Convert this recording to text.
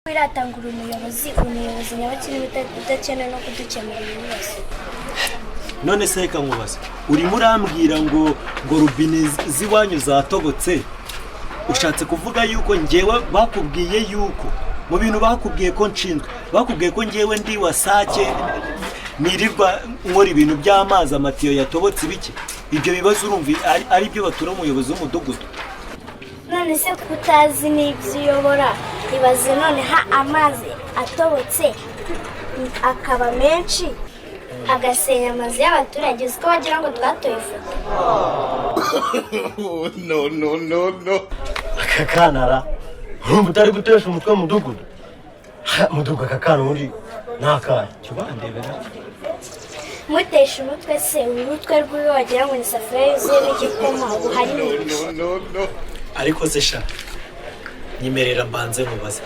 biratangura umuyobozi nyabakiri udakeneye no kudukemura ibibazo. None se reka nkubaze, urimo urambwira ngo rubine z'iwanyu zatobotse, ushatse kuvuga yuko njyewe bakubwiye yuko mu bintu bakubwiye ko nshinzwe, bakubwiye ko njyewe ndi wasake nirirwa nkora ibintu by'amazi amatiyo yatobotse ibiki? Ibyo bibazo urumva ari byo batura umuyobozi w'umudugudu? None se kutazi n'ibyo uyobora, ibaze none amazi atobotse akaba menshi agasenya amazi y'abaturage, uziko wagira ngo twatoye ifoto. No. Akakanara urumva utari gutesha umutwe w'umudugudu? Mudugudu akakana undi n'akana kibandebera. Mutesha umutwe se, urutwe rw'iwe wagira ngo ni safuriya yuzuye n'igikoma, ubu hari Ariko se sha nyemerera mbanze nkubaze,